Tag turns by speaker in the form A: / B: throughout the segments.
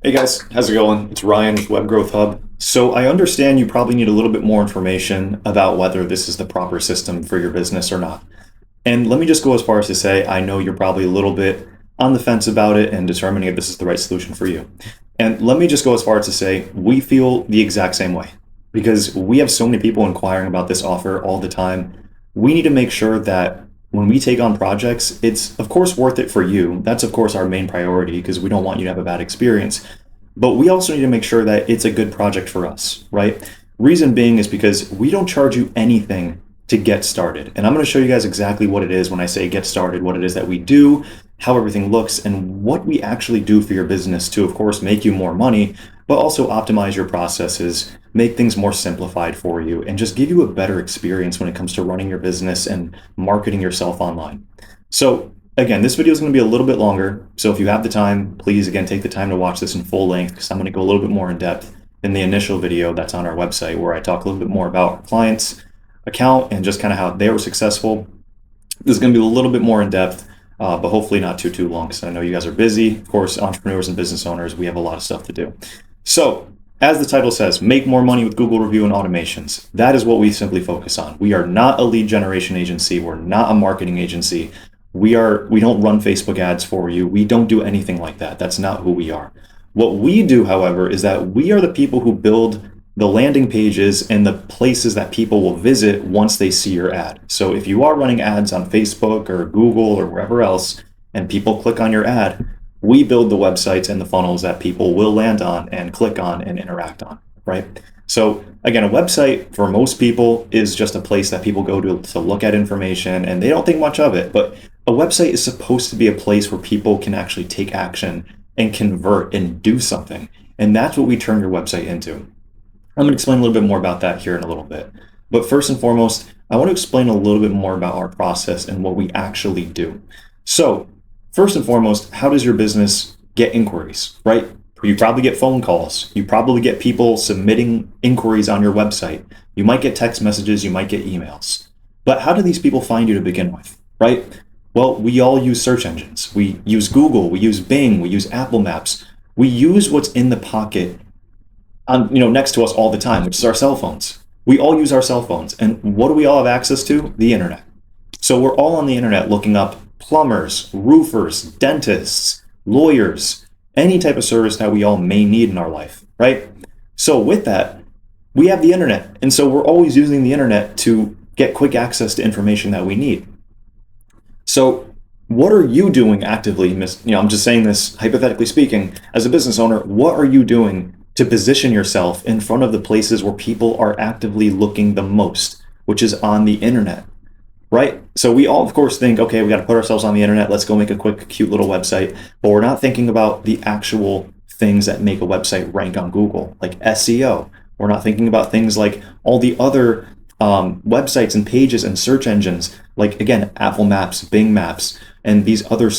A: Hey guys, how's it going? It's Ryan with Web Growth Hub. So I understand you probably need a little bit more information about whether this is the proper system for your business or not. And let me just go as far as to say, I know you're probably a little bit on the fence about it and determining if this is the right solution for you. And let me just go as far as to say, we feel the exact same way because we have so many people inquiring about this offer all the time. We need to make sure that when we take on projects, it's of course worth it for you. That's of course our main priority because we don't want you to have a bad experience. But we also need to make sure that it's a good project for us, right? Reason being is because we don't charge you anything to get started. And I'm going to show you guys exactly what it is when I say get started, what it is that we do, how everything looks, and what we actually do for your business to, of course, make you more money, but also optimize your processes, make things more simplified for you, and just give you a better experience when it comes to running your business and marketing yourself online. So again, this video is going to be a little bit longer. So if you have the time, please, again, take the time to watch this in full length because I'm going to go a little bit more in depth in the initial video that's on our website where I talk a little bit more about our clients' account and just kind of how they were successful. This is going to be a little bit more in depth, but hopefully not too long because I know you guys are busy. Of course, entrepreneurs and business owners, we have a lot of stuff to do. So as the title says, make more money with Google review and automations. That is what we simply focus on. We are not a lead generation agency. We're not a marketing agency. We don't run Facebook ads for you. We don't do anything like that. That's not who we are. What we do, however, is that we are the people who build the landing pages and the places that people will visit once they see your ad. So if you are running ads on Facebook or Google or wherever else, and people click on your ad, we build the websites and the funnels that people will land on and click on and interact on, right? So again, a website for most people is just a place that people go to look at information and they don't think much of it. But a website is supposed to be a place where people can actually take action and convert and do something. And that's what we turn your website into. I'm going to explain a little bit more about that here in a little bit. But first and foremost, I want to explain a little bit more about our process and what we actually do. So first and foremost, how does your business get inquiries, right? You probably get phone calls. You probably get people submitting inquiries on your website. You might get text messages. You might get emails. But how do these people find you to begin with, right? Well, we all use search engines. We use Google. We use Bing. We use Apple Maps. We use what's in the pocket next to us all the time, which is our cell phones. We all use our cell phones. And what do we all have access to? The internet. So we're all on the internet looking up plumbers, roofers, dentists, lawyers, any type of service that we all may need in our life, right? So with that, we have the internet. And so we're always using the internet to get quick access to information that we need. So what are you doing actively? I'm just saying this hypothetically speaking, as a business owner, what are you doing to position yourself in front of the places where people are actively looking the most, which is on the internet, right? So we all, of course, think, okay, we got to put ourselves on the internet. Let's go make a quick, cute little website. But we're not thinking about the actual things that make a website rank on Google, like SEO. We're not thinking about things like all the other websites and pages and search engines, like, again, Apple Maps, Bing Maps, and these other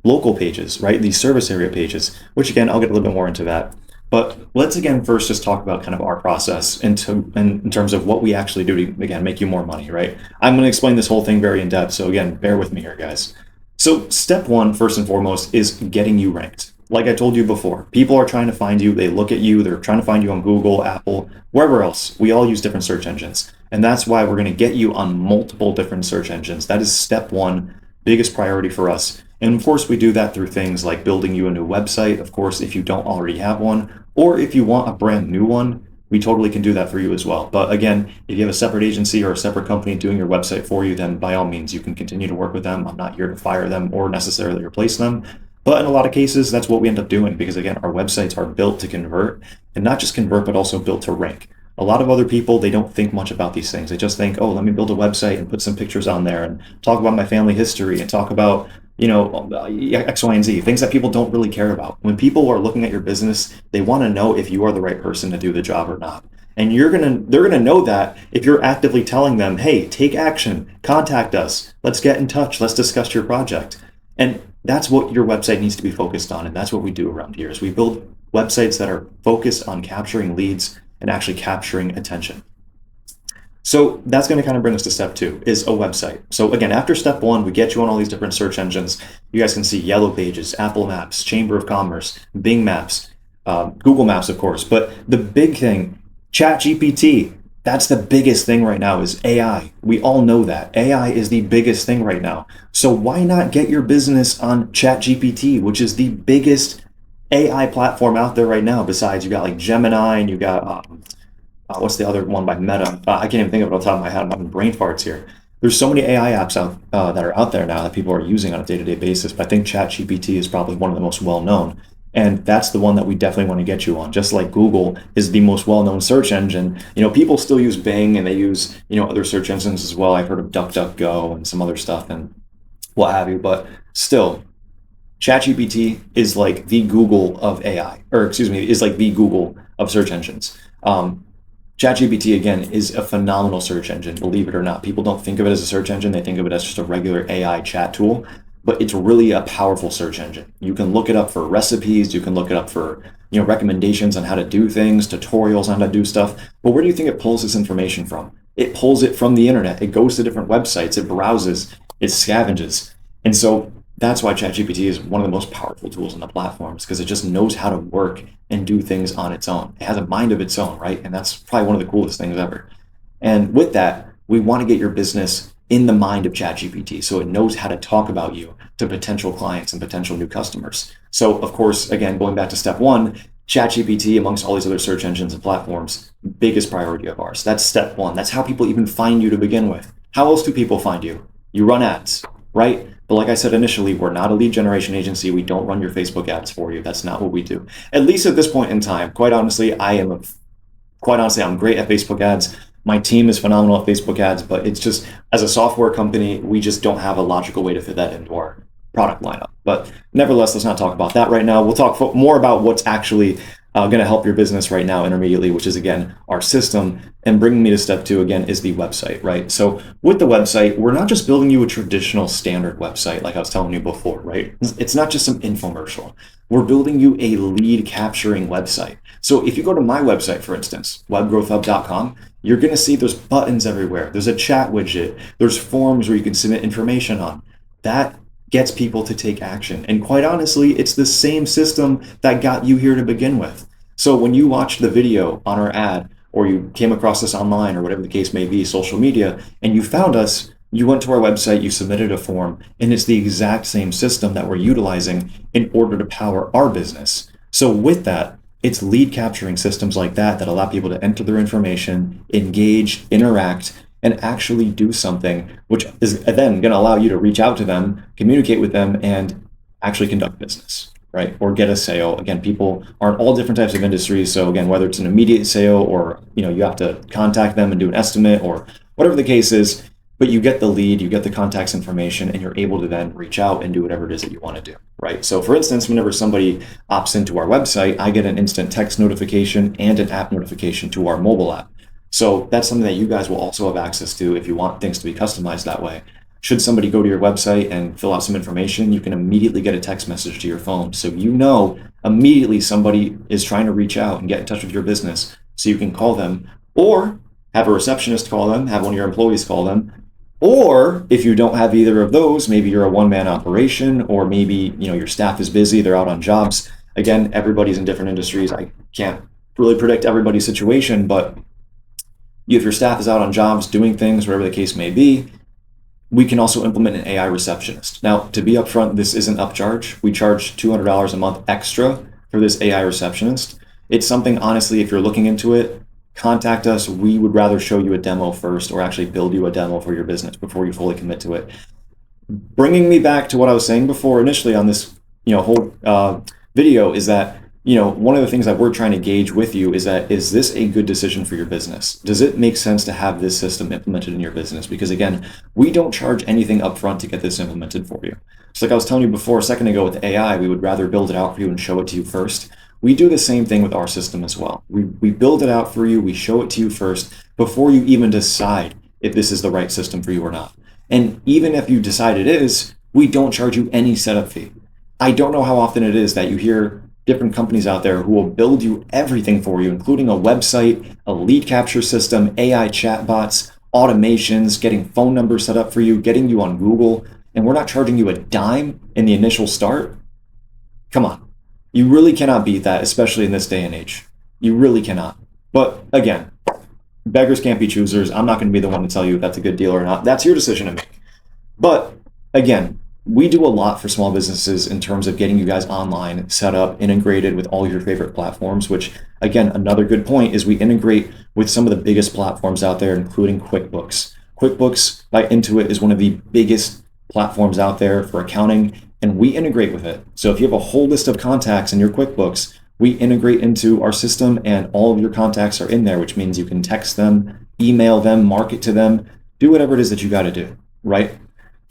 A: local pages, right? These service area pages, which, again, I'll get a little bit more into that. But let's, again, first just talk about kind of our process in terms of what we actually do to, again, make you more money, right? I'm going to explain this whole thing very in depth. So again, bear with me here, guys. So step one, first and foremost, is getting you ranked. Like I told you before, people are trying to find you. They look at you. They're trying to find you on Google, Apple, wherever else. We all use different search engines. And that's why we're going to get you on multiple different search engines. That is step one, biggest priority for us. And of course, we do that through things like building you a new website. Of course, if you don't already have one, or if you want a brand new one, we totally can do that for you as well. But again, if you have a separate agency or a separate company doing your website for you, then by all means, you can continue to work with them. I'm not here to fire them or necessarily replace them. But in a lot of cases, that's what we end up doing because, again, our websites are built to convert, and not just convert, but also built to rank. A lot of other people, they don't think much about these things. They just think, oh, let me build a website and put some pictures on there and talk about my family history and talk about X, Y, and Z, things that people don't really care about. When people are looking at your business, they want to know if you are the right person to do the job or not. And they're gonna know that if you're actively telling them, hey, take action, contact us, let's get in touch, let's discuss your project. And that's what your website needs to be focused on. And that's what we do around here is we build websites that are focused on capturing leads and actually capturing attention. So that's going to kind of bring us to step two, is a website. So again, after step one, we get you on all these different search engines. You guys can see Yellow Pages, Apple Maps, Chamber of Commerce, Bing Maps, Google Maps, of course. But the big thing, ChatGPT, that's the biggest thing right now, is AI. We all know that. AI is the biggest thing right now. So why not get your business on ChatGPT, which is the biggest AI platform out there right now? Besides, you got like Gemini, and you got what's the other one by Meta? I can't even think of it off the top of my head. I'm having brain farts here. There's so many AI apps out that are out there now that people are using on a day-to-day basis. But I think ChatGPT is probably one of the most well-known. And that's the one that we definitely want to get you on. Just like Google is the most well-known search engine. People still use Bing, and they use, other search engines as well. I've heard of DuckDuckGo and some other stuff and what have you. But still, ChatGPT is like the Google of AI, or excuse me, is like the Google of search engines. ChatGPT, again, is a phenomenal search engine, believe it or not. People don't think of it as a search engine. They think of it as just a regular AI chat tool, but it's really a powerful search engine. You can look it up for recipes. You can look it up for, recommendations on how to do things, tutorials on how to do stuff. But where do you think it pulls this information from? It pulls it from the internet. It goes to different websites. It browses. It scavenges. And so that's why ChatGPT is one of the most powerful tools on the platforms, because it just knows how to work and do things on its own. It has a mind of its own, right? And that's probably one of the coolest things ever. And with that, we want to get your business in the mind of ChatGPT, so it knows how to talk about you to potential clients and potential new customers. So of course, again, going back to step one, ChatGPT, amongst all these other search engines and platforms, biggest priority of ours. That's step one. That's how people even find you to begin with. How else do people find you? You run ads, right? But like I said initially, we're not a lead generation agency. We don't run your Facebook ads for you. That's not what we do. At least at this point in time. Quite honestly, I'm great at Facebook ads. My team is phenomenal at Facebook ads, but it's just, as a software company, we just don't have a logical way to fit that into our product lineup. But nevertheless, let's not talk about that right now. We'll talk more about what's actually going to help your business right now intermediately, which is, again, our system. And bringing me to step two, again, is the website, right? So with the website, we're not just building you a traditional standard website like I was telling you before, right? It's not just some infomercial. We're building you a lead capturing website. So if you go to my website, for instance, webgrowthhub.com, you're going to see there's buttons everywhere. There's a chat widget. There's forms where you can submit information on. That gets people to take action. And quite honestly, it's the same system that got you here to begin with. So when you watched the video on our ad, or you came across us online, or whatever the case may be, social media, and you found us, you went to our website, you submitted a form, and it's the exact same system that we're utilizing in order to power our business. So with that, it's lead capturing systems like that allow people to enter their information, engage, interact, and actually do something, which is then going to allow you to reach out to them, communicate with them, and actually conduct business, right? Or get a sale. Again, people are in all different types of industries. So again, whether it's an immediate sale, or you have to contact them and do an estimate, or whatever the case is, but you get the lead, you get the contact's information, and you're able to then reach out and do whatever it is that you want to do, right? So for instance, whenever somebody opts into our website, I get an instant text notification and an app notification to our mobile app. So that's something that you guys will also have access to if you want things to be customized that way. Should somebody go to your website and fill out some information, you can immediately get a text message to your phone. So immediately somebody is trying to reach out and get in touch with your business. So you can call them, or have a receptionist call them, have one of your employees call them. Or if you don't have either of those, maybe you're a one-man operation, or maybe your staff is busy, they're out on jobs. Again, everybody's in different industries. I can't really predict everybody's situation, but if your staff is out on jobs doing things, whatever the case may be, we can also implement an AI receptionist. Now, to be upfront, this isn't upcharge. We charge $200 a month extra for this AI receptionist. It's something, honestly, if you're looking into it, contact us. We would rather show you a demo first, or actually build you a demo for your business before you fully commit to it. Bringing me back to what I was saying before initially on this whole video, is that one of the things that we're trying to gauge with you is this a good decision for your business? Does it make sense to have this system implemented in your business? Because again, we don't charge anything upfront to get this implemented for you. So like I was telling you before a second ago with AI, we would rather build it out for you and show it to you first. We do the same thing with our system as well. We build it out for you, we show it to you first before you even decide if this is the right system for you or not. And even if you decide it is, we don't charge you any setup fee. I don't know how often it is that you hear different companies out there who will build you everything for you, including a website, a lead capture system, AI chatbots, automations, getting phone numbers set up for you, getting you on Google, and we're not charging you a dime in the initial start. Come on. You really cannot beat that, especially in this day and age. You really cannot. But again, beggars can't be choosers. I'm not going to be the one to tell you if that's a good deal or not. That's your decision to make. But again, we do a lot for small businesses in terms of getting you guys online, set up, integrated with all your favorite platforms, which again, another good point is we integrate with some of the biggest platforms out there, including QuickBooks. QuickBooks by Intuit is one of the biggest platforms out there for accounting, and we integrate with it. So if you have a whole list of contacts in your QuickBooks, we integrate into our system and all of your contacts are in there, which means you can text them, email them, market to them, do whatever it is that you got to do, right?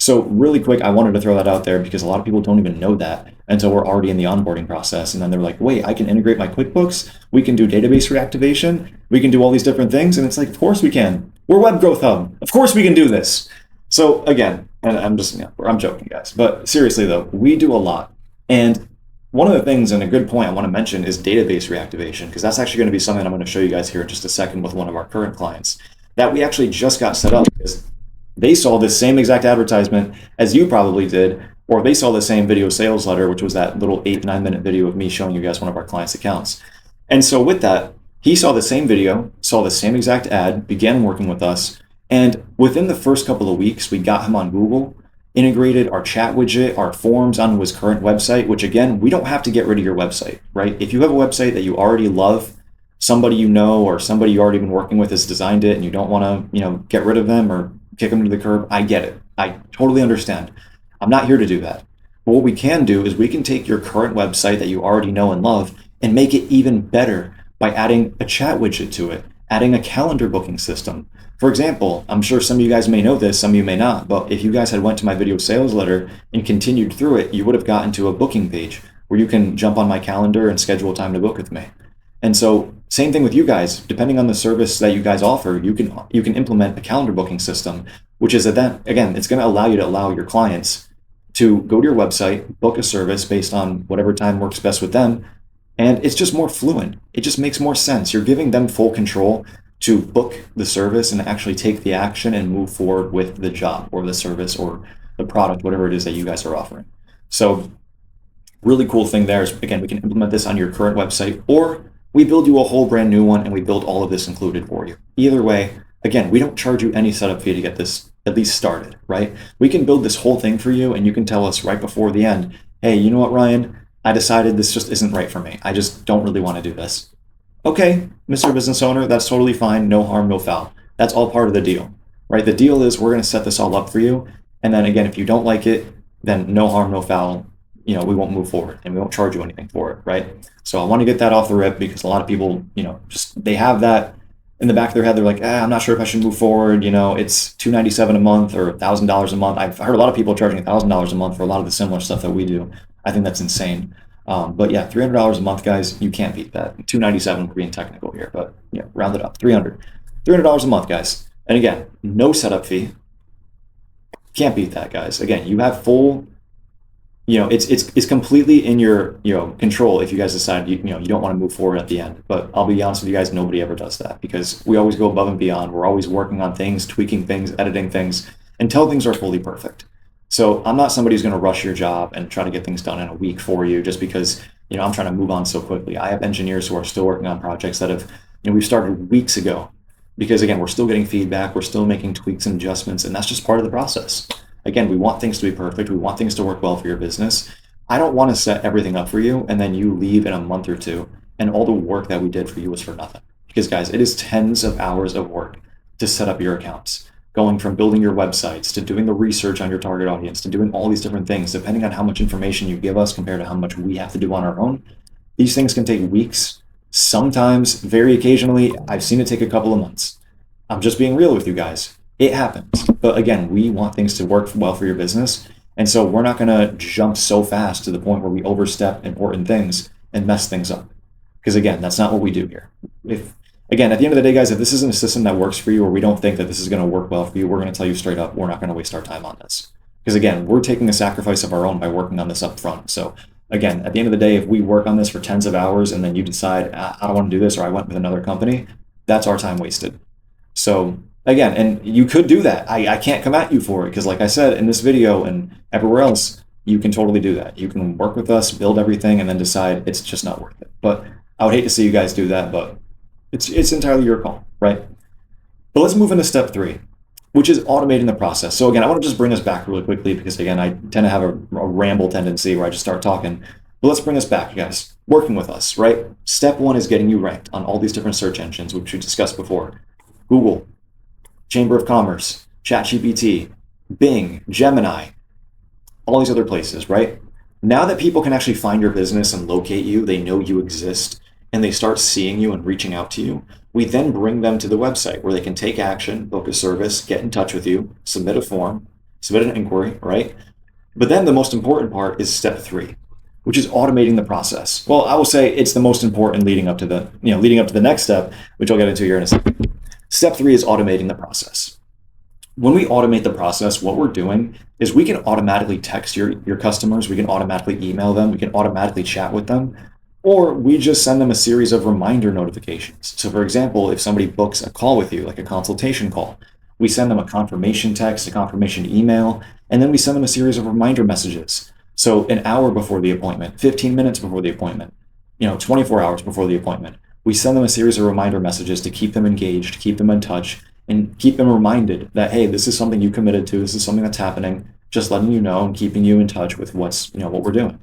A: So really quick, I wanted to throw that out there because a lot of people don't even know that until we're already in the onboarding process. And then they're like, wait, I can integrate my QuickBooks. We can do database reactivation. We can do all these different things. And it's like, of course we can. We're Web Growth Hub. Of course we can do this. So again, and I'm joking, guys. But seriously though, we do a lot. And one of the things, and a good point I want to mention, is database reactivation, because that's actually going to be something I'm going to show you guys here in just a second with one of our current clients that we actually just got set up because they saw this same exact advertisement as you probably did, or they saw the same video sales letter, which was that little 8-9 minute video of me showing you guys one of our clients' accounts. And so with that, he saw the same video, saw the same exact ad, began working with us. And within the first couple of weeks, we got him on Google, integrated our chat widget, our forms onto his current website, which again, we don't have to get rid of your website, right? If you have a website that you already love, somebody you know, or somebody you already been working with has designed it and you don't want to, get rid of them or kick them to the curb, I get it. I totally understand. I'm not here to do that. But what we can do is we can take your current website that you already know and love and make it even better by adding a chat widget to it, adding a calendar booking system. For example, I'm sure some of you guys may know this, some of you may not, but if you guys had went to my video sales letter and continued through it, you would have gotten to a booking page where you can jump on my calendar and schedule time to book with me. And so same thing with you guys, depending on the service that you guys offer, you can implement a calendar booking system, which is that, again, it's going to allow you to allow your clients to go to your website, book a service based on whatever time works best with them. And it's just more fluent. It just makes more sense. You're giving them full control to book the service and actually take the action and move forward with the job or the service or the product, whatever it is that you guys are offering. So really cool thing there is, again, we can implement this on your current website, or we build you a whole brand new one and we build all of this included for you. Either way, again, we don't charge you any setup fee to get this at least started, right? We can build this whole thing for you and you can tell us right before the end, hey, you know what, Ryan? I decided this just isn't right for me. I just don't really want to do this. Okay, Mr. Business Owner, that's totally fine. No harm, no foul. That's all part of the deal, right? The deal is we're going to set this all up for you. And then again, if you don't like it, then no harm, no foul. We won't move forward and we won't charge you anything for it, right? So I want to get that off the rip because a lot of people, they have that in the back of their head. They're like, I'm not sure if I should move forward. It's $297 a month or $1,000 a month. I've heard a lot of people charging $1,000 a month for a lot of the similar stuff that we do. I think that's insane. But yeah, $300 a month, guys, you can't beat that. $297 for being technical here, but round it up, $300 a month, guys. And again, no setup fee. Can't beat that, guys. Again, you have full, it's completely in your control if you guys decide you don't want to move forward at the end. But I'll be honest with you guys, nobody ever does that because we always go above and beyond. We're always working on things, tweaking things, editing things until things are fully perfect. So I'm not somebody who's going to rush your job and try to get things done in a week for you just because, I'm trying to move on so quickly. I have engineers who are still working on projects that have, we've started weeks ago because again, we're still getting feedback. We're still making tweaks and adjustments, and that's just part of the process. Again, we want things to be perfect. We want things to work well for your business. I don't want to set everything up for you and then you leave in a month or two and all the work that we did for you was for nothing. Because guys, it is tens of hours of work to set up your accounts. Going from building your websites to doing the research on your target audience to doing all these different things, depending on how much information you give us compared to how much we have to do on our own, these things can take weeks. Sometimes, very occasionally, I've seen it take a couple of months. I'm just being real with you guys. It happens. But again, we want things to work well for your business. And so we're not going to jump so fast to the point where we overstep important things and mess things up. Because again, that's not what we do here. Again, at the end of the day, guys, if this isn't a system that works for you or we don't think that this is going to work well for you, we're going to tell you straight up, we're not going to waste our time on this. Because again, we're taking a sacrifice of our own by working on this up front. So again, at the end of the day, if we work on this for tens of hours and then you decide, I don't want to do this or I went with another company, that's our time wasted. So again, and you could do that. I can't come at you for it because, like I said in this video and everywhere else, you can totally do that. You can work with us, build everything, and then decide it's just not worth it. But I would hate to see you guys do that, but it's entirely your call, right? But let's move into step 3, which is automating the process. So again, I want to just bring us back really quickly because again, I tend to have a ramble tendency where I just start talking. But let's bring us back, guys. Working with us, right? Step 1 is getting you ranked on all these different search engines, which we discussed before. Google, Chamber of Commerce, ChatGPT, Bing, Gemini, all these other places, right? Now that people can actually find your business and locate you, they know you exist, and they start seeing you and reaching out to you, we then bring them to the website where they can take action, book a service, get in touch with you, submit a form, submit an inquiry, right? But then the most important part is step 3, which is automating the process. Well, I will say it's the most important leading up to the next step, which I'll get into here in a second. Step 3 is automating the process. When we automate the process, what we're doing is we can automatically text your customers, we can automatically email them, we can automatically chat with them, or we just send them a series of reminder notifications. So for example, if somebody books a call with you, like a consultation call, we send them a confirmation text, a confirmation email, and then we send them a series of reminder messages. So an hour before the appointment, 15 minutes before the appointment, 24 hours before the appointment, we send them a series of reminder messages to keep them engaged, keep them in touch, and keep them reminded that, hey, this is something you committed to, this is something that's happening, just letting you know and keeping you in touch with what we're doing.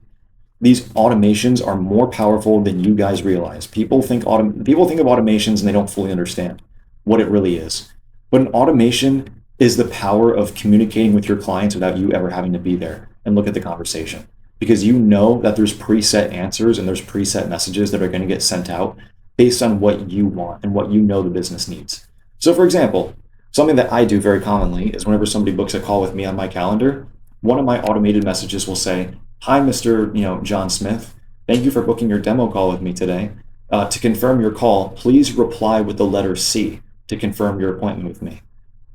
A: These automations are more powerful than you guys realize. People think of automations and they don't fully understand what it really is. But an automation is the power of communicating with your clients without you ever having to be there and look at the conversation. Because you know that there's preset answers and there's preset messages that are going to get sent out based on what you want and what you know the business needs. So for example, something that I do very commonly is whenever somebody books a call with me on my calendar, one of my automated messages will say, "Hi, Mr. John Smith. Thank you for booking your demo call with me today. To confirm your call, please reply with the letter C to confirm your appointment with me."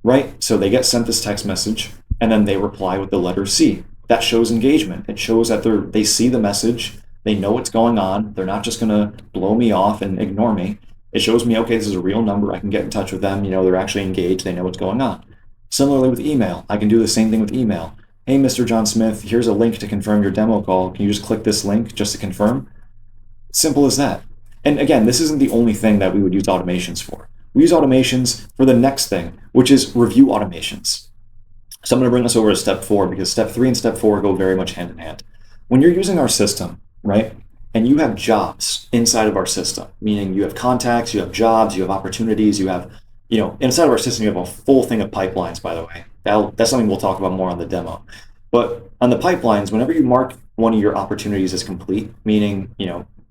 A: Right? So they get sent this text message and then they reply with the letter C. That shows engagement. It shows that they see the message, they know what's going on. They're not just going to blow me off and ignore me. It shows me, okay, this is a real number. I can get in touch with them. They're actually engaged. They know what's going on. Similarly with email, I can do the same thing with email. "Hey, Mr. John Smith, here's a link to confirm your demo call. Can you just click this link just to confirm?" Simple as that. And again, this isn't the only thing that we would use automations for. We use automations for the next thing, which is review automations. So I'm going to bring us over to step 4 because step 3 and step 4 go very much hand in hand. When you're using our system, right, and you have jobs inside of our system, meaning you have contacts, you have jobs, you have opportunities, you have, inside of our system, you have a full thing of pipelines, by the way. That's something we'll talk about more on the demo. But on the pipelines, whenever you mark one of your opportunities as complete, meaning,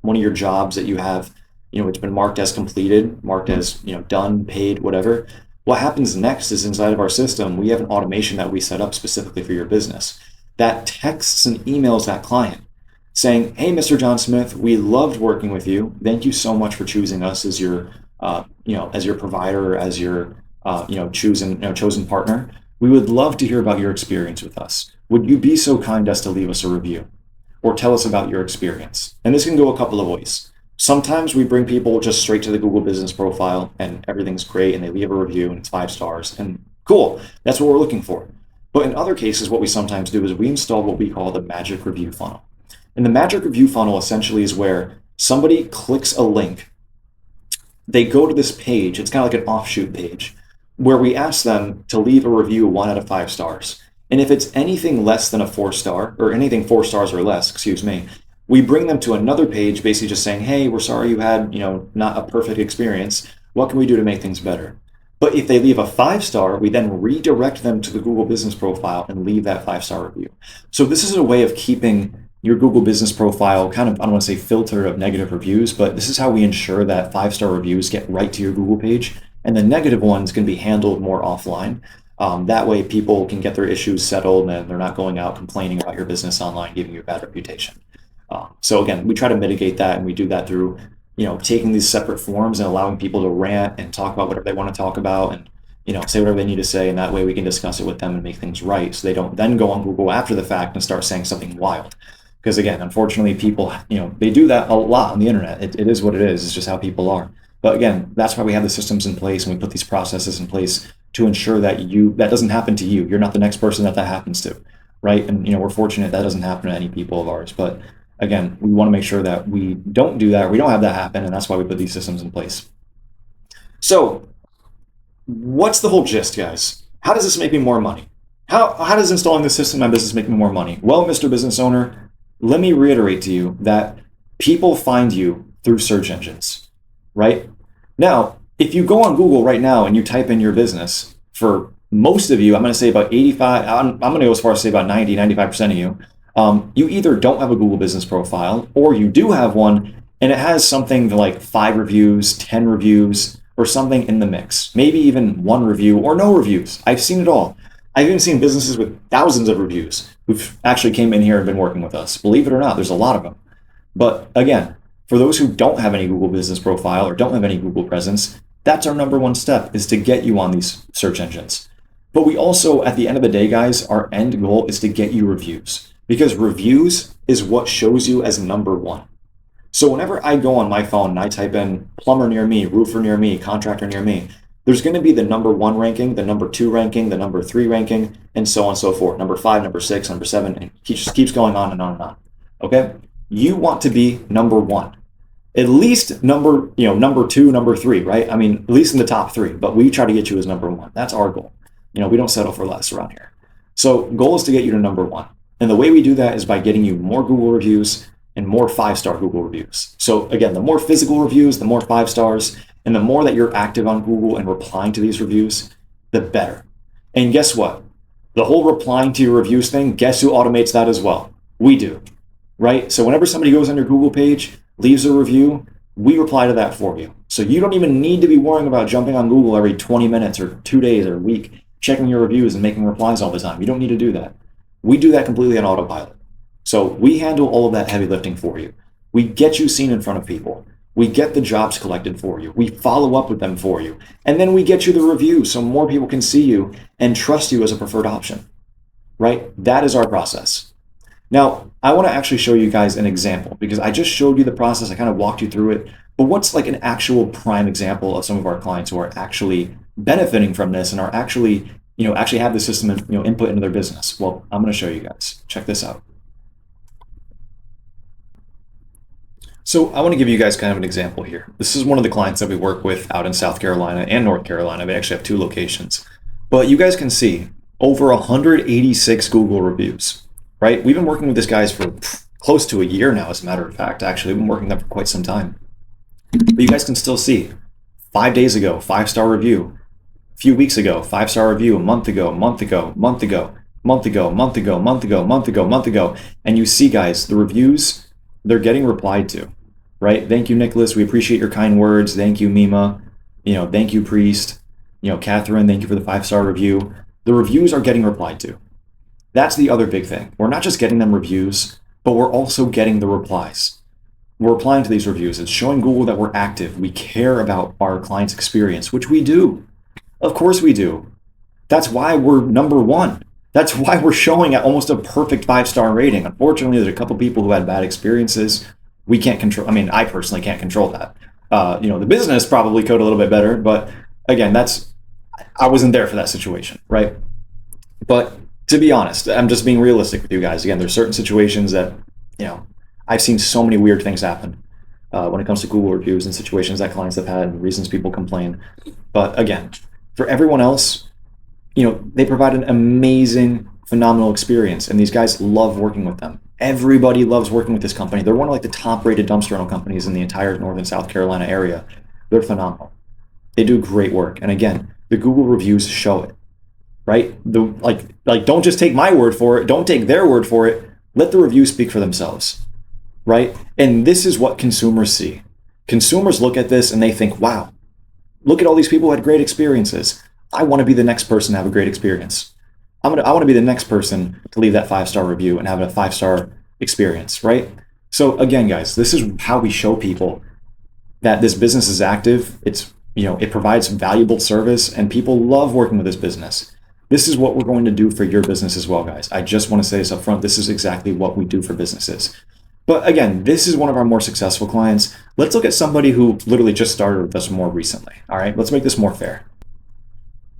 A: one of your jobs that you have, it's been marked as completed, marked as, done, paid, whatever. What happens next is inside of our system, we have an automation that we set up specifically for your business that texts and emails that client saying, "Hey, Mr. John Smith, we loved working with you. Thank you so much for choosing us as your, as your provider, as your, chosen partner. We would love to hear about your experience with us. Would you be so kind as to leave us a review or tell us about your experience?" And this can go a couple of ways. Sometimes we bring people just straight to the Google Business Profile and everything's great and they leave a review and it's 5 stars and cool, that's what we're looking for. But in other cases, what we sometimes do is we install what we call the magic review funnel. And the magic review funnel essentially is where somebody clicks a link, they go to this page, it's kind of like an offshoot page, where we ask them to leave a review 1 out of 5 stars. And if it's anything less than a 4-star, or anything 4 stars or less, we bring them to another page basically just saying, "Hey, we're sorry you had, not a perfect experience. What can we do to make things better?" But if they leave a 5-star, we then redirect them to the Google Business Profile and leave that 5-star review. So this is a way of keeping your Google Business Profile kind of, I don't want to say filter of negative reviews, but this is how we ensure that 5-star reviews get right to your Google page and the negative ones can be handled more offline. That way people can get their issues settled and they're not going out complaining about your business online, giving you a bad reputation. So again, we try to mitigate that, and we do that through, taking these separate forms and allowing people to rant and talk about whatever they want to talk about and, say whatever they need to say. And that way we can discuss it with them and make things right. So they don't then go on Google after the fact and start saying something wild. Because again, unfortunately, people, they do that a lot on the internet. It is what it is. It's just how people are. But again, that's why we have the systems in place and we put these processes in place to ensure that that doesn't happen to you. You're not the next person that happens to, right? And we're fortunate that doesn't happen to any people of ours. But again, we want to make sure that we don't do that. We don't have that happen, and that's why we put these systems in place. So what's the whole gist, guys? How does this make me more money? How does installing this system in my business make me more money? Well, Mr. Business Owner, let me reiterate to you that people find you through search engines, right? Now, if you go on Google right now and you type in your business, for most of you, I'm going to say about 85, I'm going to go as far as to say about 90, 95% of you, you either don't have a Google business profile or you do have one and it has something like 5 reviews, 10 reviews, or something in the mix. Maybe even 1 review or no reviews. I've seen it all. I've even seen businesses with thousands of reviews who've actually came in here and been working with us. Believe it or not, there's a lot of them. But again, for those who don't have any Google business profile or don't have any Google presence, that's our number one step, is to get you on these search engines. But we also, at the end of the day, guys, our end goal is to get you reviews, because reviews is what shows you as number one. So whenever I go on my phone and I type in plumber near me, roofer near me, contractor near me, there's going to be the number 1 ranking, the number 2 ranking, the number 3 ranking, and so on and so forth. Number 5, number 6, number 7, and it just keeps going on and on and on. Okay? You want to be number 1. At least number 2, number 3, right? I mean, at least in the top 3, but we try to get you as number 1. That's our goal. We don't settle for less around here. So goal is to get you to number 1. And the way we do that is by getting you more Google reviews and more 5-star Google reviews. So again, the more physical reviews, the more 5 stars, and the more that you're active on Google and replying to these reviews, the better. And guess what? The whole replying to your reviews thing, guess who automates that as well? We do, right? So whenever somebody goes on your Google page, leaves a review, we reply to that for you. So you don't even need to be worrying about jumping on Google every 20 minutes or 2 days or a week, checking your reviews and making replies all the time. You don't need to do that. We do that completely on autopilot. So we handle all of that heavy lifting for you. We get you seen in front of people. We get the jobs collected for you. We follow up with them for you. And then we get you the reviews so more people can see you and trust you as a preferred option, right? That is our process. Now, I want to actually show you guys an example, because I just showed you the process. I kind of walked you through it. But what's like an actual prime example of some of our clients who are actually benefiting from this and are actually have the system input into their business? Well, I'm going to show you guys. Check this out. So I want to give you guys kind of an example here. This is one of the clients that we work with out in South Carolina and North Carolina. They actually have 2 locations. But you guys can see over 186 Google reviews, right? We've been working with these guys for close to a year now, as a matter of fact. Actually, we've been working with them for quite some time. But you guys can still see 5 days ago, 5-star review. A few weeks ago, 5-star review. A month ago, month ago, month ago, month ago, month ago, month ago, month ago, month ago. And you see, guys, the reviews, they're getting replied to, right? Thank you, Nicholas. We appreciate your kind words. Thank you, Mima. Thank you, Priest. Catherine, thank you for the 5-star review. The reviews are getting replied to. That's the other big thing. We're not just getting them reviews, but we're also getting the replies. We're replying to these reviews. It's showing Google that we're active. We care about our client's experience, which we do. Of course we do. That's why we're number 1. That's why we're showing at almost a perfect 5-star rating. Unfortunately, there's a couple people who had bad experiences. We can't control. I mean, I personally can't control that. The business probably could a little bit better, but again, I wasn't there for that situation, right? But to be honest, I'm just being realistic with you guys. Again, there's certain situations that, I've seen so many weird things happen when it comes to Google reviews and situations that clients have had and reasons people complain. But again, for everyone else, they provide an amazing, phenomenal experience, and these guys love working with them. Everybody loves working with this company. They're one of the top-rated dumpster rental companies in the entire North and South Carolina area. They're phenomenal. They do great work, and again, the Google reviews show it, right? Don't just take my word for it. Don't take their word for it. Let the reviews speak for themselves, right? And this is what consumers see. Consumers look at this and they think, wow, look at all these people who had great experiences. I want to be the next person to have a great experience. I want to be the next person to leave that 5-star review and have a 5-star experience, right? So again, guys, this is how we show people that this business is active. It provides valuable service, and people love working with this business. This is what we're going to do for your business as well, guys. I just want to say this up front. This is exactly what we do for businesses. But again, this is one of our more successful clients. Let's look at somebody who literally just started with us more recently. All right, let's make this more fair.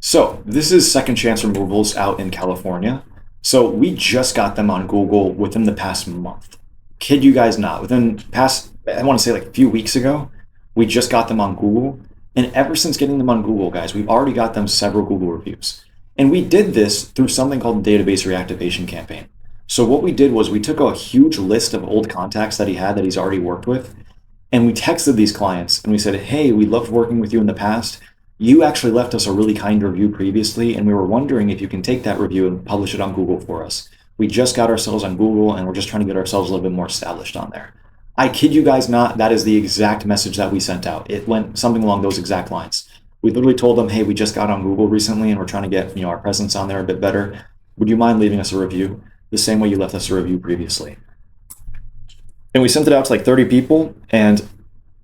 A: So this is Second Chance Removals out in California. So we just got them on Google within the past month. Kid you guys not. Within past, I want to say like a few weeks ago, we just got them on Google. And ever since getting them on Google, guys, we've already got them several Google reviews. And we did this through something called the database reactivation campaign. So what we did was we took a huge list of old contacts that he had that he's already worked with, and we texted these clients and we said, hey, we loved working with you in the past. You actually left us a really kind review previously, and we were wondering if you can take that review and publish it on Google for us. We just got ourselves on Google, and we're just trying to get ourselves a little bit more established on there. I kid you guys not, that is the exact message that we sent out. It went something along those exact lines. We literally told them, hey, we just got on Google recently, and we're trying to get our presence on there a bit better. Would you mind leaving us a review the same way you left us a review previously? And we sent it out to like 30 people, and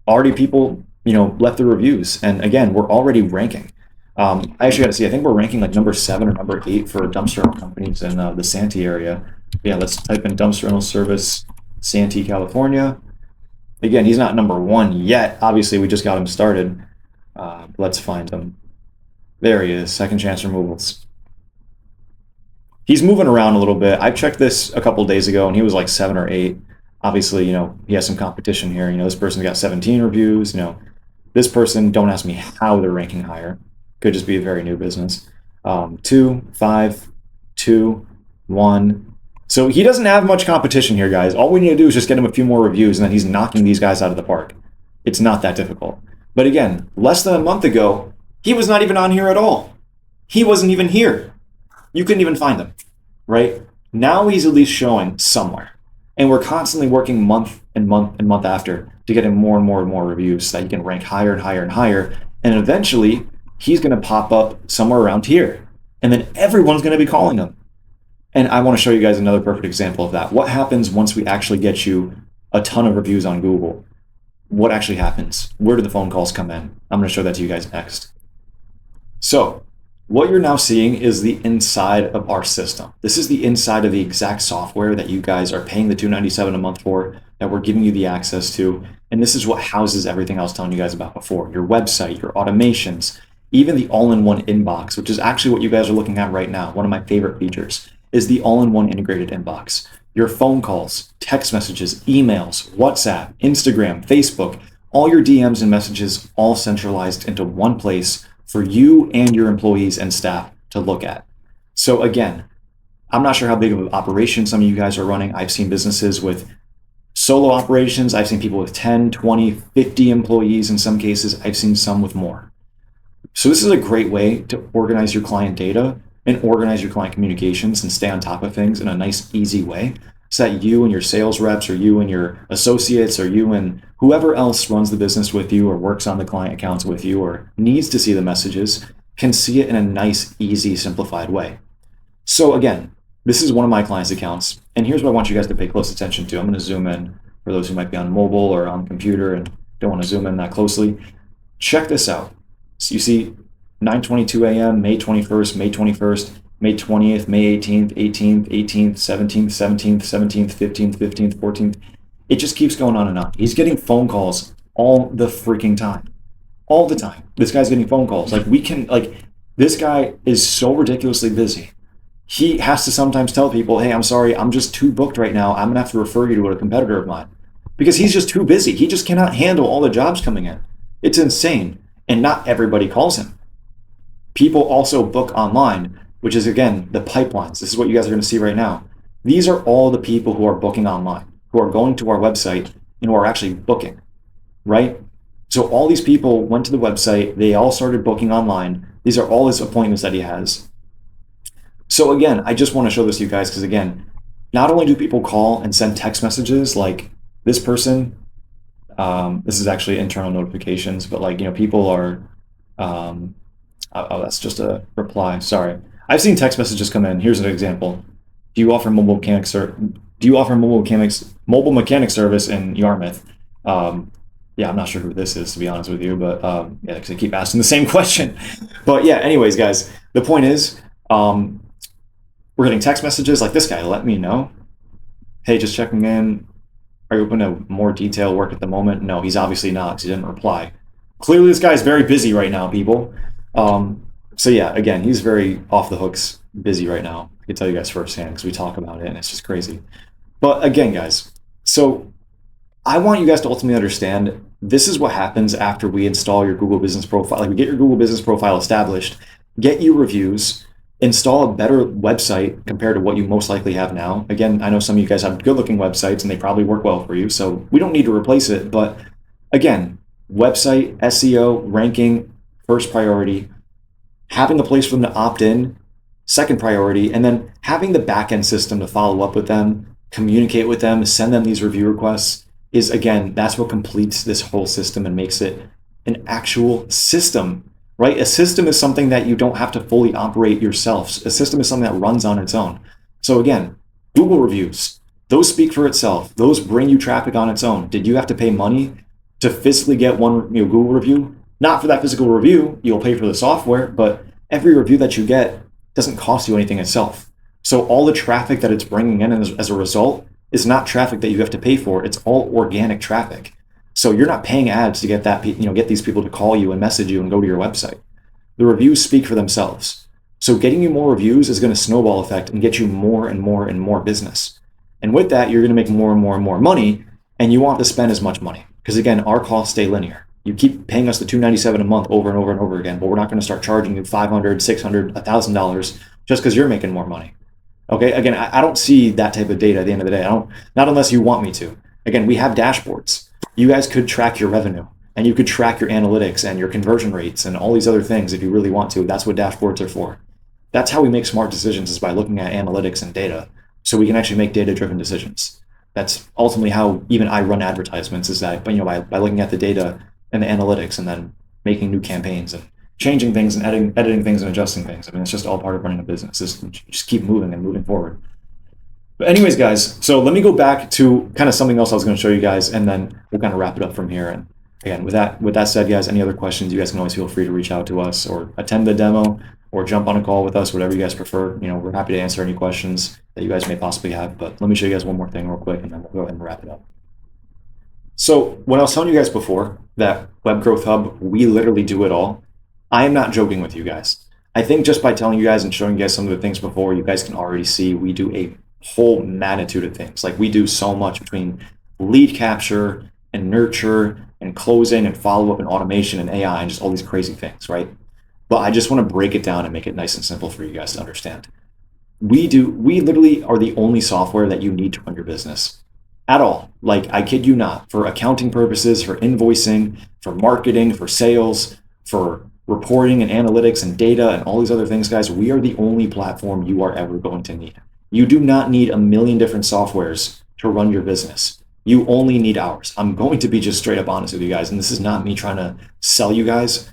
A: already people left the reviews. And again, we're already ranking. I actually got to see, I think we're ranking like number 7 or number 8 for dumpster rental companies in the Santee area. Yeah, let's type in dumpster rental service, Santee, California. Again, he's not number 1 yet. Obviously, we just got him started. Let's find him. There he is, Second Chance Removals. He's moving around a little bit. I checked this a couple days ago, and he was like 7 or 8. Obviously, he has some competition here. This person's got 17 reviews. This person, don't ask me how they're ranking higher. Could just be a very new business. 2, 5, 2, 1. So he doesn't have much competition here, guys. All we need to do is just get him a few more reviews, and then he's knocking these guys out of the park. It's not that difficult. But again, less than a month ago, he was not even on here at all. He wasn't even here. You couldn't even find him, right? Now he's at least showing somewhere. And we're constantly working month and month and month after to get him more and more and more reviews so that he can rank higher and higher and higher. And eventually, he's going to pop up somewhere around here. And then everyone's going to be calling him. And I want to show you guys another perfect example of that. What happens once we actually get you a ton of reviews on Google? What actually happens? Where do the phone calls come in? I'm going to show that to you guys next. So what you're now seeing is the inside of our system. This is the inside of the exact software that you guys are paying the $297 a month for, that we're giving you the access to. And this is what houses everything I was telling you guys about before. Your website, your automations, even the all-in-one inbox, which is actually what you guys are looking at right now. One of my favorite features is the all-in-one integrated inbox. Your phone calls, text messages, emails, WhatsApp, Instagram, Facebook, all your DMs and messages all centralized into one place for you and your employees and staff to look at. So again, I'm not sure how big of an operation some of you guys are running. I've seen businesses with solo operations. I've seen people with 10, 20, 50 employees in some cases. I've seen some with more. So this is a great way to organize your client data and organize your client communications and stay on top of things in a nice, easy way, so that you and your sales reps, or you and your associates, or you and whoever else runs the business with you or works on the client accounts with you or needs to see the messages can see it in a nice, easy, simplified way. So again, this is one of my clients' accounts, and here's what I want you guys to pay close attention to. I'm going to zoom in for those who might be on mobile or on computer and don't want to zoom in that closely. Check this out. So you see 9:22 a.m., May 21st, May 21st, May 20th, May 18th, 18th, 18th, 17th, 17th, 17th, 15th, 15th, 14th. It just keeps going on and on. He's getting phone calls all the freaking time. All the time. This guy's getting phone calls. This guy is so ridiculously busy. He has to sometimes tell people, hey, I'm sorry, I'm just too booked right now. I'm going to have to refer you to a competitor of mine. Because he's just too busy. He just cannot handle all the jobs coming in. It's insane. And not everybody calls him. People also book online, which is, again, the pipelines. This is what you guys are going to see right now. These are all the people who are booking online, who are going to our website and who are actually booking, right? So all these people went to the website. They all started booking online. These are all his appointments that he has. So again, I just want to show this to you guys because, again, not only do people call and send text messages like this person, this is actually internal notifications, but people are, that's just a reply. Sorry. I've seen text messages come in. Here's an example. Do you offer mobile mechanic service in Yarmouth? Yeah, I'm not sure who this is, to be honest with you, but yeah, because I keep asking the same question. But yeah, anyways, guys, the point is, we're getting text messages like this guy. Let me know. Hey, just checking in. Are you open to more detailed work at the moment? No, he's obviously not because he didn't reply. Clearly, this guy's very busy right now, people. So yeah, again, he's very off the hooks busy right now. I can tell you guys firsthand because we talk about it and it's just crazy. But again, guys, so I want you guys to ultimately understand this is what happens after we install your Google Business Profile. Like we get your Google Business Profile established, get you reviews, install a better website compared to what you most likely have now. Again, I know some of you guys have good looking websites and they probably work well for you, so we don't need to replace it. But again, website, SEO, ranking, first priority, having a place for them to opt in, second priority, and then having the backend system to follow up with them, communicate with them, send them these review requests is, again, that's what completes this whole system and makes it an actual system, right? A system is something that you don't have to fully operate yourself. A system is something that runs on its own. So again, Google reviews, those speak for itself. Those bring you traffic on its own. Did you have to pay money to physically get one, Google review? Not for that physical review, you'll pay for the software, but every review that you get doesn't cost you anything itself. So all the traffic that it's bringing in as a result is not traffic that you have to pay for. It's all organic traffic. So you're not paying ads to get that, get these people to call you and message you and go to your website. The reviews speak for themselves. So getting you more reviews is going to snowball effect and get you more and more and more business. And with that, you're going to make more and more and more money, and you want to spend as much money. Because again, our costs stay linear. You keep paying us the $297 a month over and over and over again, but we're not going to start charging you $500, $600, $1,000 just because you're making more money. Okay, again, I don't see that type of data at the end of the day. Not unless you want me to. Again, we have dashboards. You guys could track your revenue and you could track your analytics and your conversion rates and all these other things if you really want to. That's what dashboards are for. That's how we make smart decisions, is by looking at analytics and data so we can actually make data-driven decisions. That's ultimately how even I run advertisements, is that by looking at the data and the analytics and then making new campaigns and changing things and editing things and adjusting things. I mean, it's just all part of running a business. Just keep moving and moving forward. But anyways, guys, so let me go back to kind of something else I was going to show you guys, and then we'll kind of wrap it up from here. And again, with that said, guys, any other questions, you guys can always feel free to reach out to us or attend the demo or jump on a call with us, whatever you guys prefer. We're happy to answer any questions that you guys may possibly have. But let me show you guys one more thing real quick, and then we'll go ahead and wrap it up. So when I was telling you guys before that Web Growth Hub, we literally do it all, I am not joking with you guys. I think just by telling you guys and showing you guys some of the things before, you guys can already see we do a whole magnitude of things. Like we do so much between lead capture and nurture and closing and follow-up and automation and AI and just all these crazy things, right? But I just want to break it down and make it nice and simple for you guys to understand. We literally are the only software that you need to run your business at all. Like, I kid you not, for accounting purposes, for invoicing, for marketing, for sales, for reporting and analytics and data and all these other things, guys, we are the only platform you are ever going to need. You do not need a million different softwares to run your business. You only need ours. I'm going to be just straight up honest with you guys, and this is not me trying to sell you guys.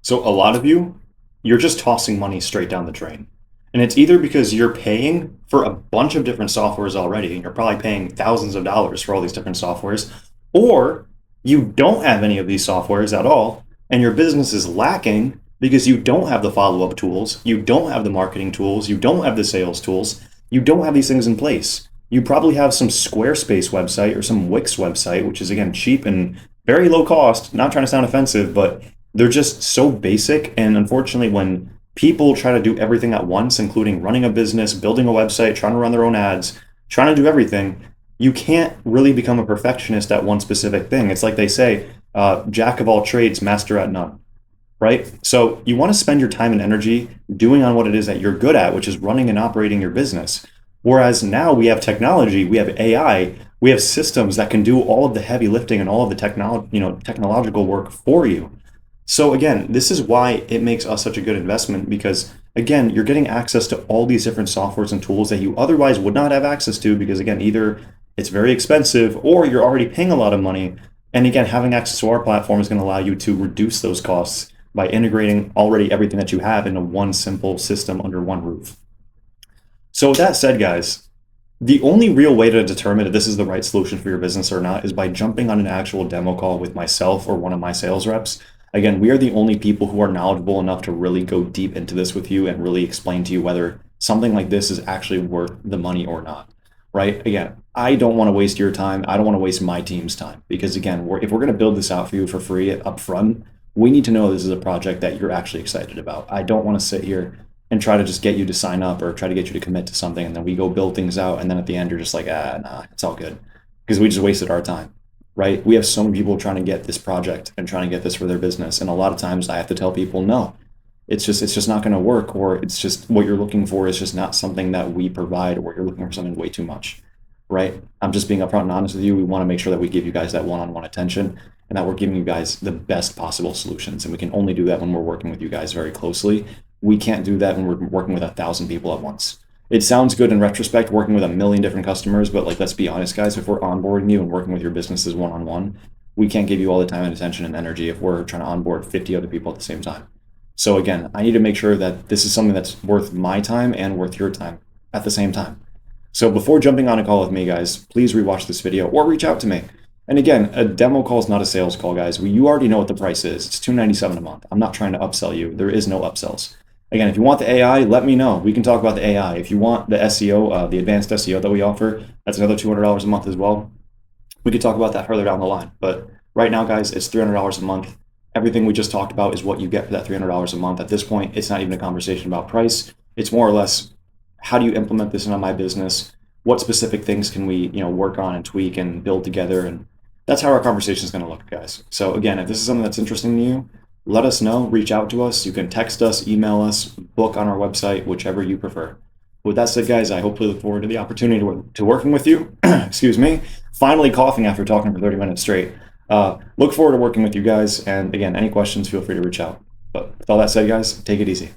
A: So a lot of you, you're just tossing money straight down the drain. And it's either because you're paying for a bunch of different softwares already, and you're probably paying thousands of dollars for all these different softwares, or you don't have any of these softwares at all, and your business is lacking because you don't have the follow-up tools, you don't have the marketing tools, you don't have the sales tools, you don't have these things in place. You probably have some Squarespace website or some Wix website, which is, again, cheap and very low cost, not trying to sound offensive, but they're just so basic. And unfortunately, when people try to do everything at once, including running a business, building a website, trying to run their own ads, trying to do everything, you can't really become a perfectionist at one specific thing. It's like they say, jack of all trades, master at none, right? So you want to spend your time and energy doing on what it is that you're good at, which is running and operating your business. Whereas now we have technology, we have AI, we have systems that can do all of the heavy lifting and all of the technological work for you. So again, this is why it makes us such a good investment, because again, you're getting access to all these different softwares and tools that you otherwise would not have access to, because again, either it's very expensive or you're already paying a lot of money. And again, having access to our platform is going to allow you to reduce those costs by integrating already everything that you have into one simple system under one roof. So with that said, guys, the only real way to determine if this is the right solution for your business or not is by jumping on an actual demo call with myself or one of my sales reps. Again, we are the only people who are knowledgeable enough to really go deep into this with you and really explain to you whether something like this is actually worth the money or not, right? Again, I don't want to waste your time. I don't want to waste my team's time, because again, if we're going to build this out for you for free up front, We need to know this is a project that you're actually excited about. I don't want to sit here and try to just get you to sign up or try to get you to commit to something, and then we go build things out, and then at the end you're just like, nah, it's all good, because we just wasted our time, right? We have so many people trying to get this project and trying to get this for their business, and a lot of times I have to tell people, no, it's just not going to work, or it's just what you're looking for is just not something that we provide, or you're looking for something way too much, right? I'm just being upfront and honest with you. We want to make sure that we give you guys that one-on-one attention and that we're giving you guys the best possible solutions. And we can only do that when we're working with you guys very closely. We can't do that when we're working with 1,000 people at once. It sounds good in retrospect, working with a million different customers, but like, let's be honest, guys, if we're onboarding you and working with your businesses one-on-one, we can't give you all the time and attention and energy if we're trying to onboard 50 other people at the same time. So again, I need to make sure that this is something that's worth my time and worth your time at the same time. So before jumping on a call with me, guys, please rewatch this video or reach out to me. And again, a demo call is not a sales call, guys. You already know what the price is. It's $297 a month. I'm not trying to upsell you. There is no upsells. Again, if you want the AI, let me know. We can talk about the AI. If you want the SEO, the advanced SEO that we offer, that's another $200 a month as well. We could talk about that further down the line. But right now, guys, it's $300 a month. Everything we just talked about is what you get for that $300 a month. At this point, it's not even a conversation about price. It's more or less, how do you implement this into my business? What specific things can we, work on and tweak and build together? And that's how our conversation is going to look, guys. So again, if this is something that's interesting to you, let us know, reach out to us. You can text us, email us, book on our website, whichever you prefer. With that said, guys, I hopefully look forward to the opportunity to working with you. Excuse me. Finally coughing after talking for 30 minutes straight. Look forward to working with you guys. And again, any questions, feel free to reach out. But with all that said, guys, take it easy.